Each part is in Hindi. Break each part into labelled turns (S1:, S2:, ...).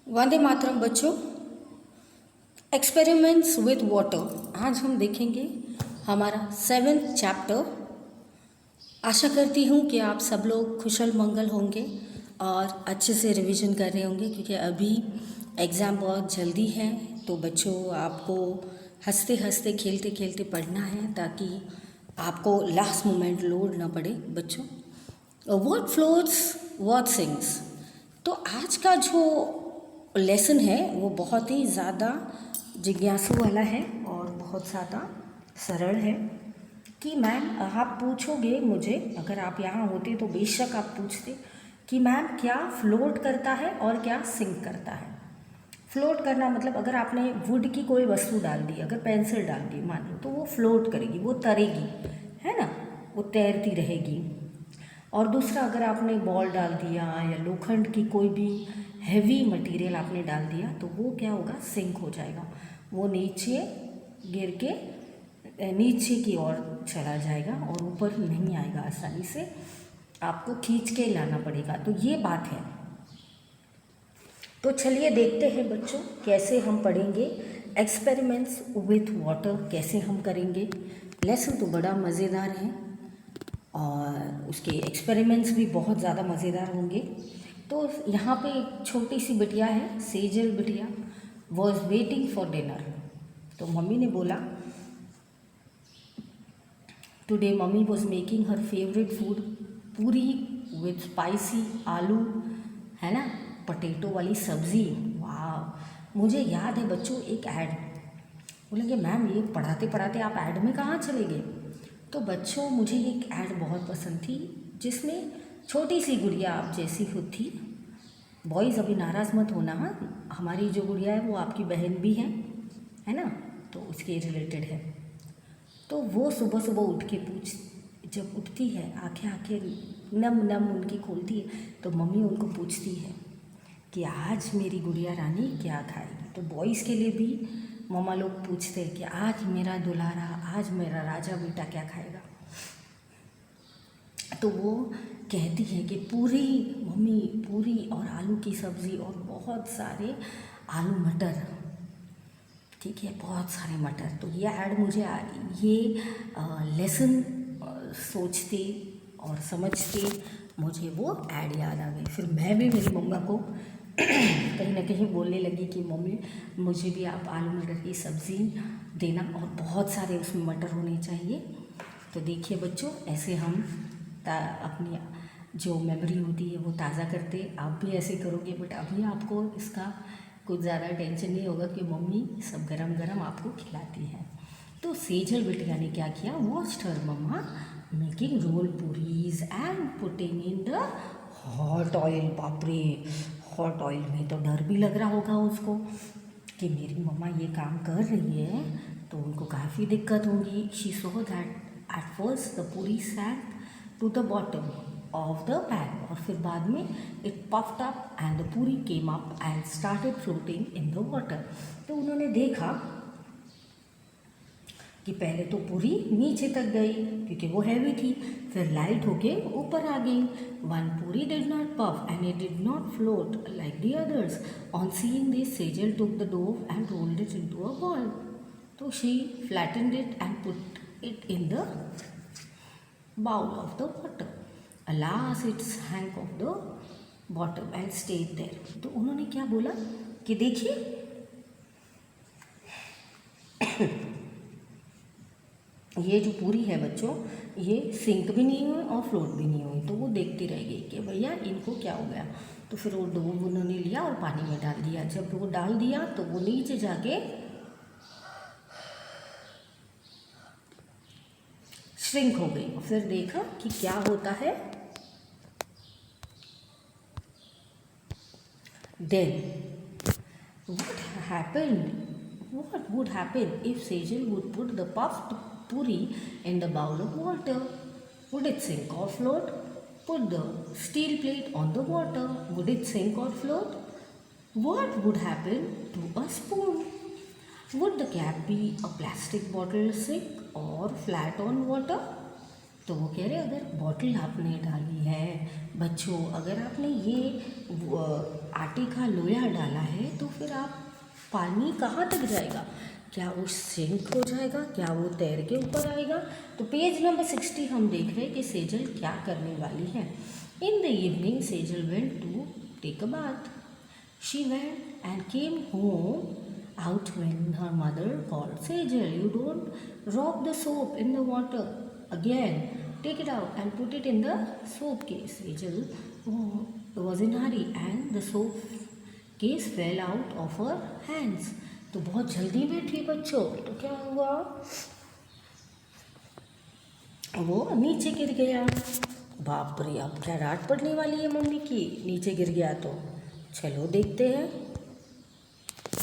S1: वंदे मातरम बच्चों। एक्सपेरिमेंट्स विद वाटर आज हम देखेंगे हमारा 7th चैप्टर। आशा करती हूँ कि आप सब लोग कुशल मंगल होंगे और अच्छे से रिवीजन कर रहे होंगे, क्योंकि अभी एग्ज़ाम बहुत जल्दी है। तो बच्चों, आपको हंसते हंसते खेलते खेलते पढ़ना है ताकि आपको लास्ट मोमेंट लोड ना पड़े। बच्चों, व्हाट फ्लोट्स व्हाट सिंक्स। तो आज का जो लेसन है वो बहुत ही ज़्यादा जिज्ञासु वाला है और बहुत ज़्यादा सरल है। कि मैम, आप पूछोगे मुझे, अगर आप यहाँ होते तो बेशक आप पूछते कि मैम क्या फ्लोट करता है और क्या सिंक करता है। फ्लोट करना मतलब अगर आपने वुड की कोई वस्तु डाल दी, अगर पेंसिल डाल दी मान लो, तो वो फ्लोट करेगी, वो तरेगी, है ना, वो तैरती रहेगी। और दूसरा, अगर आपने बॉल डाल दिया या लोखंड की कोई भी हैवी मटेरियल आपने डाल दिया तो वो क्या होगा, सिंक हो जाएगा। वो नीचे गिर के नीचे की ओर चला जाएगा और ऊपर नहीं आएगा आसानी से, आपको खींच के लाना पड़ेगा। तो ये बात है। तो चलिए देखते हैं बच्चों कैसे हम पढ़ेंगे एक्सपेरिमेंट्स विथ वाटर, कैसे हम करेंगे। लेसन तो बड़ा मज़ेदार है और उसके एक्सपेरिमेंट्स भी बहुत ज़्यादा मज़ेदार होंगे। तो यहाँ पे एक छोटी सी बिटिया है, सेजल बिटिया, वॉज वेटिंग फॉर डिनर। तो मम्मी ने बोला, today mummy was making her favourite food, पूरी विथ स्पाइसी आलू, है ना, पटेटो वाली सब्ज़ी। वाह, मुझे याद है बच्चों एक ऐड। बोलेंगे मैम ये पढ़ाते पढ़ाते आप ऐड में कहाँ चले गए। तो बच्चों, मुझे एक ऐड बहुत पसंद थी जिसमें छोटी सी गुड़िया आप जैसी खुद थी। बॉयज़ अभी नाराज़ मत होना, हाँ, हमारी जो गुड़िया है वो आपकी बहन भी है ना, तो उसके रिलेटेड है। तो वो सुबह सुबह उठ के जब उठती है, आंखें आंखें नम नम उनकी खोलती है, तो मम्मी उनको पूछती है कि आज मेरी गुड़िया रानी क्या खाएगी। तो बॉयज़ के लिए भी मम्मा लोग पूछते हैं कि आज मेरा दुलारा, आज मेरा राजा बेटा क्या खाएगा। तो वो कहती है कि पूरी मम्मी, पूरी और आलू की सब्ज़ी और बहुत सारे आलू मटर, ठीक है, बहुत सारे मटर। तो ये ऐड मुझे ये लेसन सोचते और समझते मुझे वो ऐड याद आ गई। फिर मैं भी मेरी मम्मा को कहीं ना कहीं बोलने लगी कि मम्मी मुझे भी आप आलू मटर की सब्ज़ी देना और बहुत सारे उसमें मटर होने चाहिए। तो देखिए बच्चों, ऐसे हम अपनी जो मेमोरी होती है वो ताज़ा करते। आप भी ऐसे करोगे, बट अभी आपको इसका कुछ ज़्यादा टेंशन नहीं होगा कि मम्मी सब गरम गरम आपको खिलाती है। तो सेजल बिटिया ने क्या किया, watched her mama making roll puris and putting in the hot oil. बाप रे, हॉट ऑयल में तो डर भी लग रहा होगा उसको कि मेरी मम्मा ये काम कर रही है तो उनको काफ़ी दिक्कत होगी। She saw that at first the puri sank to the bottom of the pan, और फिर बाद में it puffed up and the puri came up and started floating in the water. तो उन्होंने देखा कि पहले तो पूरी नीचे तक गई क्योंकि वो हैवी थी, फिर लाइट होके ऊपर आ गई। One puri did not puff and it did not float like the others. On seeing this, Sejal took the dough and rolled it into a ball. तो she flattened it and put it in the bowl of the water. Alas, it sank off the bottom and stayed there. तो उन्होंने क्या बोला कि देखिए ये जो पूरी है बच्चों, ये सिंक भी नहीं हुई और फ्लोट भी नहीं हुई। तो वो देखती रह गई कि भैया इनको क्या हो गया। तो फिर वो डो उन्होंने लिया और पानी में डाल दिया। जब वो डाल दिया तो वो नीचे जाके श्रिंक हो गई। फिर देखा कि क्या होता है। Then what would happen if Sejal would put the puffed puri in the bowl of water? Would it sink or float? Put the steel plate on the water. Would it sink or float? What would happen to a spoon? Would the cap be a plastic bottle sink or flat on water? तो वो कह रहे अगर बॉटल आपने डाली है बच्चों, अगर आपने ये आटे का लोया डाला है तो फिर आप पानी कहाँ तक जाएगा? क्या वो सिंक हो जाएगा? क्या वो तैर के ऊपर आएगा? तो पेज नंबर 60 हम देख रहे हैं कि सेजल क्या करने वाली है। In the evening Sejal went to take a bath. She went and came home out when her mother called, Sejal, you don't rock the soap in the water again. Take it out and put it in the soap case. Sejal was in a hurry and the soap case fell out of her hands. तो बहुत जल्दी में थी बच्चों, तो क्या हुआ? वो नीचे गिर गया. बाप रे, अब क्या डांट पड़ने वाली है मम्मी की, नीचे गिर गया तो. चलो देखते हैं.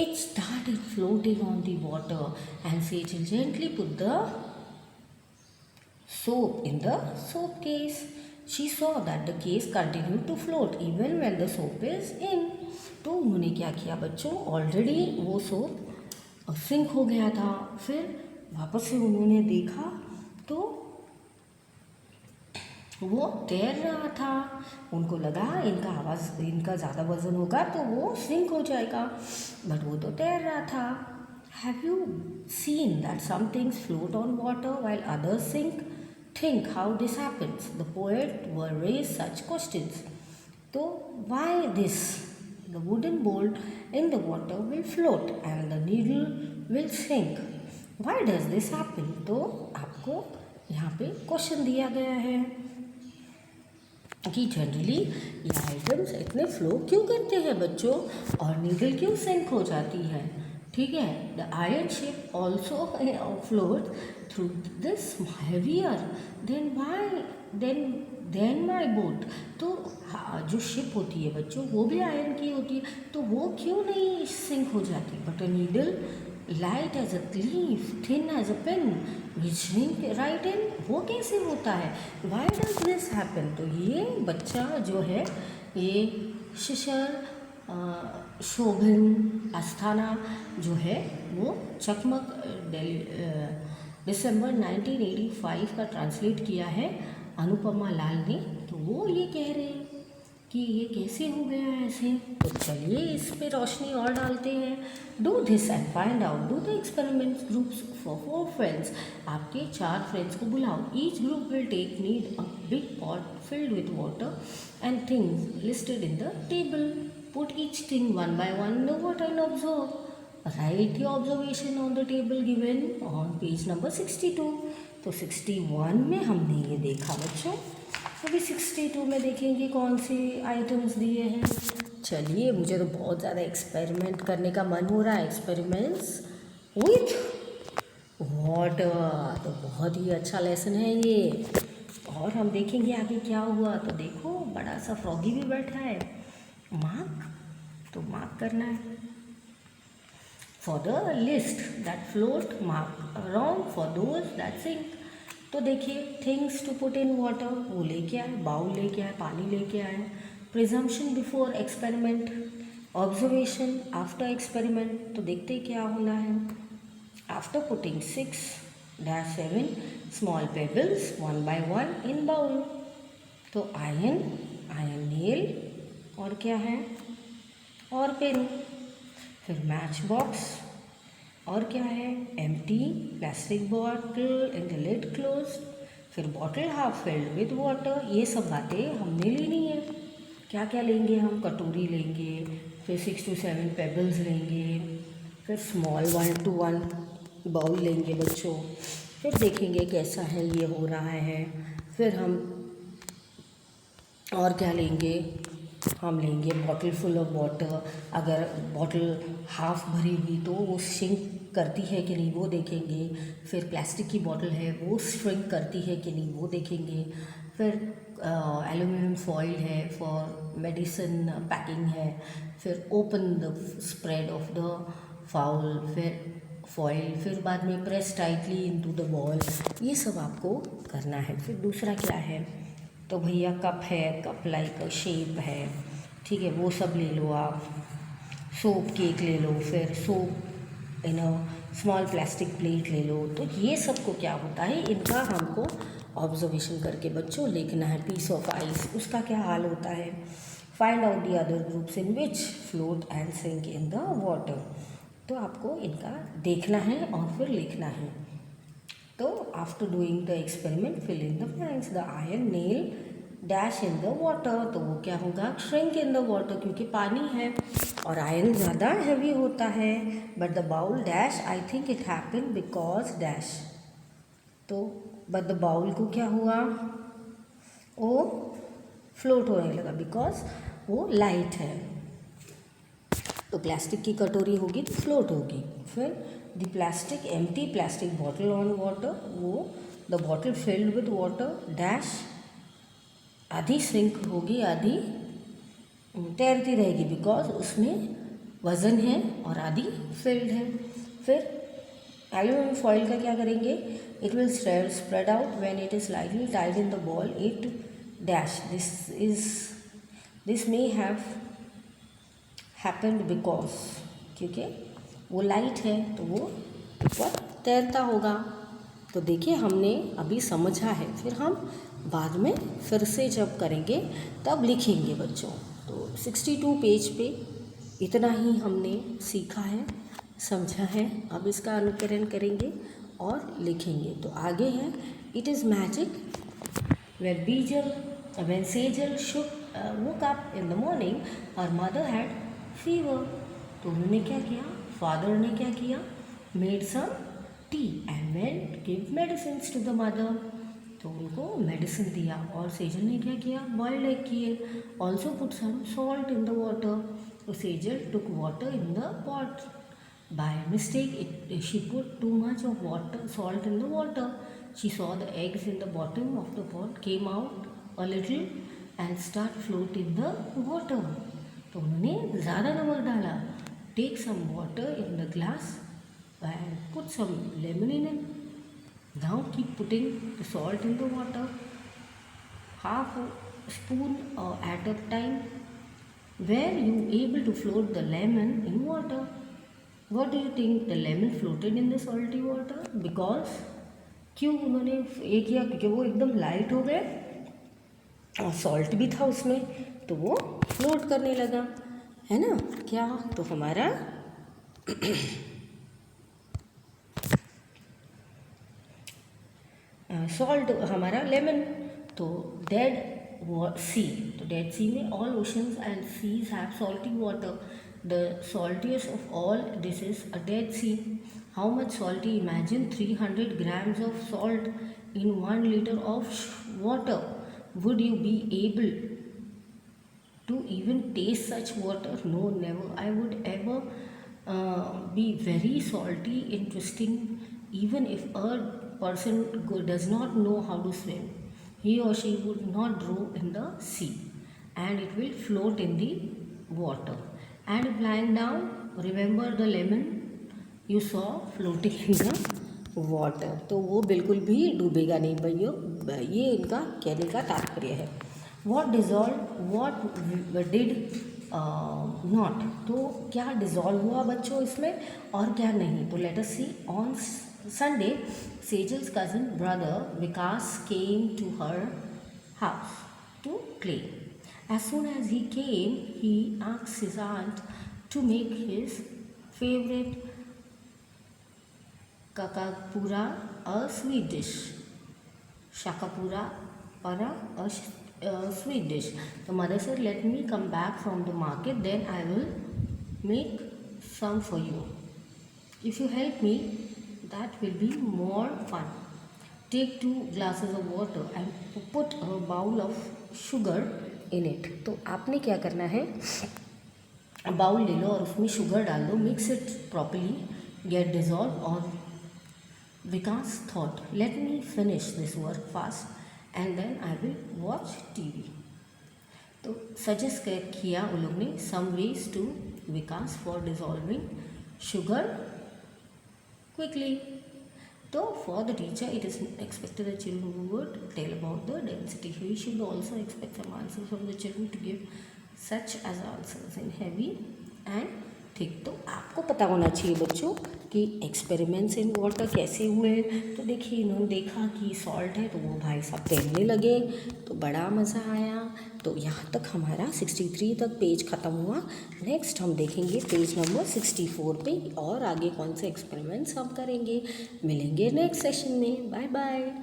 S1: It started floating on the water and Sejal gently put the soap in the soap case. She saw that the case continued to float even when the soap is in. तो उन्होंने क्या किया बच्चों, ऑलरेडी वो सोप सिंक हो गया था. फिर वापस से उन्होंने देखा तो वो तैर रहा था. उनको लगा इनका ज़्यादा वजन होगा तो वो सिंक हो जाएगा, बट वो तो तैर रहा था. Have you seen that some things float on water while others sink? Think how this happens. The poet were raise such questions. तो why this? The wooden bolt in the water will float and the needle will sink. Why does this happen? तो आपको यहाँ पे क्वेश्चन दिया गया है कि जनरली ये आइटम्स इतने फ्लो क्यों करते हैं बच्चों, और नीडल क्यों सिंक हो जाती है. ठीक है. The iron ship also float through this heavier than my boat. तो जो शिप होती है बच्चों वो भी आयरन की होती है, तो वो क्यों नहीं सिंक हो जाती. But a needle light as a leaf thin as a pen which sink right in. वो कैसे होता है? Why does this happen? तो ये बच्चा जो है, ये शिशर शोभन अस्थाना जो है वो चकमक दिसंबर 1985 का ट्रांसलेट किया है अनुपमा लाल ने. तो वो ये कह रहे हैं कि ये कैसे हो गया है ऐसे. तो चलिए इस पे रोशनी और डालते हैं. Do this and find out. Do the experiments groups for 4 friends. आपके 4 फ्रेंड्स को बुलाओ. Each group will take need a big pot filled with water and things listed in the table. Put each thing one by one in the water and observe. Write your observation on the table given on page number 62. तो 61 में हमने ये देखा बच्चों. अभी 62 में देखेंगे कौन से आइटम्स दिए हैं. चलिए, मुझे तो बहुत ज़्यादा एक्सपेरिमेंट करने का मन हो रहा है. एक्सपेरिमेंट्स विथ वाटर, तो बहुत ही अच्छा लेसन है ये. और हम देखेंगे आगे क्या हुआ. तो देखो बड़ा सा फ्रॉगी भी बैठा है. मार्क, तो मार्क करना है. For the list that float mark around for those that sink. तो देखिए, things to put in water वो लेके आए, बाउल लेके आए, पानी लेके आए. Presumption before experiment, observation after experiment. तो देखते क्या होना है. After putting 6-7 small pebbles 1 by 1 in bowl. तो आयरन नेल, और क्या है, और पेन. फिर मैच बॉक्स, और क्या है, empty plastic bottle and the lid close. फिर bottle half filled with water. ये सब बातें हमने लेनी है. क्या क्या लेंगे हम? कटोरी लेंगे, फिर 6 to 7 पेबल्स लेंगे, फिर स्मॉल 1 to 1 बाउल लेंगे बच्चों. फिर देखेंगे कैसा है ये हो रहा है. फिर हम और क्या लेंगे, हम लेंगे बॉटल फुल ऑफ वाटर. अगर बॉटल हाफ भरी हुई तो वो श्रिंक करती है कि नहीं वो देखेंगे. फिर प्लास्टिक की बॉटल है वो श्रिंक करती है कि नहीं वो देखेंगे. फिर एल्यूमिनियम फॉइल है फॉर मेडिसिन पैकिंग है. फिर open the spread of the foul, फिर फॉइल, फिर बाद में press tightly into the ball. ये सब आपको करना है. फिर दूसरा क्या है, तो भैया कप है, कप लाइक शेप है, ठीक है, वो सब ले लो आप. सोप केक ले लो, फिर soap in a small plastic plate ले लो. तो ये सब को क्या होता है, इनका हमको ऑब्जर्वेशन करके बच्चों लिखना है। पीस ऑफ आइस, उसका क्या हाल होता है। Find out the other groups in which float and sink in the water. तो आपको इनका देखना है और फिर लिखना है। तो after doing the experiment fill in the blanks. The iron nail dash in the water, तो वो क्या होगा, श्रिंक इन द वाटर, क्योंकि पानी है और आयरन ज़्यादा हैवी होता है। But the bowl dash, I think it happen because dash, तो बट द बाउल को क्या हुआ, वो फ्लोट होने लगा बिकॉज वो लाइट है। तो प्लास्टिक की कटोरी होगी तो फ्लोट होगी। फिर the plastic empty plastic bottle on water, वो the bottle filled with water dash, आधी श्रिंक होगी आधी तैरती रहेगी बिकॉज उसमें वज़न है और आधी फिल्ड है। फिर एल्यूमिनियम फॉइल का क्या करेंगे, it will spread out when it is lightly tied in the ball it dash, this may have happened because, क्योंकि वो लाइट है तो वो ऊपर तैरता होगा। तो देखिए हमने अभी समझा है, फिर हम बाद में फिर से जब करेंगे तब लिखेंगे बच्चों। तो 62 पेज पे इतना ही हमने सीखा है, समझा है। अब इसका अनुकरण करेंगे और लिखेंगे। तो आगे है, it is magic when Sejal woke up in the morning, her mother had fever. तो उन्होंने क्या किया, फादर ने क्या किया, made some tea and went give medicines to the mother. तो उनको मेडिसिन दिया। और सेजल ने क्या किया, बॉइल्ड एग किए। Also put some salt in the water. तो Sejal took water in the pot. By mistake, she put too much of salt in the water. She saw the eggs in the bottom of the pot came out a little and start float in the water. तो उन्होंने ज़्यादा नमक डाला। Take some water in the glass and put some lemon in it. Now keep putting the salt in the water, half a spoon at a time. Were you able to float the lemon in water? What do you think? The lemon floated in the salty water because, क्यों उन्होंने ये किया, क्योंकि वो एकदम लाइट हो गए और सॉल्ट भी था उसमें, तो वो फ्लोट करने लगा, है ना। क्या, तो हमारा सॉल्ट, हमारा लेमन। तो डेड सी, तो डेड सी में all oceans and seas have salty water. The saltiest of all, this is a Dead Sea. How much salty? Imagine 300 grams of salt in 1 liter of water. Would you be able to even taste such water? No, never. I would ever be very salty, interesting, even if a person does not know how to swim. He or she would not drown in the sea and it will float in the water. And lying down, remember the lemon you saw floating in the water. तो वो बिल्कुल भी डूबेगा नहीं भैया, ये इनका कहने का तात्पर्य है। What dissolved, what did not, तो क्या डिज़ोल्व हुआ बच्चों इसमें और क्या नहीं। तो let us see. On Sunday, Sejal's cousin brother Vikas came to her house to play. As soon as he came, he asked his aunt to make his favorite kakapura, a sweet dish. Shakapura para a sweet dish. The mother said, "Let me come back from the market, then I will make some for you. If you help me, that will be more fun. Take 2 glasses of water and put a bowl of sugar in it." तो आपने क्या करना है, बाउल ले लो और उसमें शुगर डाल दो, mix it properly, get dissolve. और Vikas thought, let me finish this work fast and then I will watch TV. तो सजेस्ट किया उन लोग ने some ways to Vikas for dissolving sugar quickly. So for the teacher, it is expected that children would tell about the density. We should also expect some answers from the children to give such as answers in heavy and thick. तो आपको पता होना चाहिए बच्चों कि एक्सपेरिमेंट्स इन वाटर कैसे हुए। तो देखिए इन्होंने देखा कि सॉल्ट है तो वो भाई साहब तैरने लगे, तो बड़ा मज़ा आया। तो यहाँ तक हमारा 63 तक पेज ख़त्म हुआ। नेक्स्ट हम देखेंगे पेज नंबर 64 पे और आगे कौन से एक्सपेरिमेंट्स हम करेंगे। मिलेंगे नेक्स्ट सेशन में। Bye bye.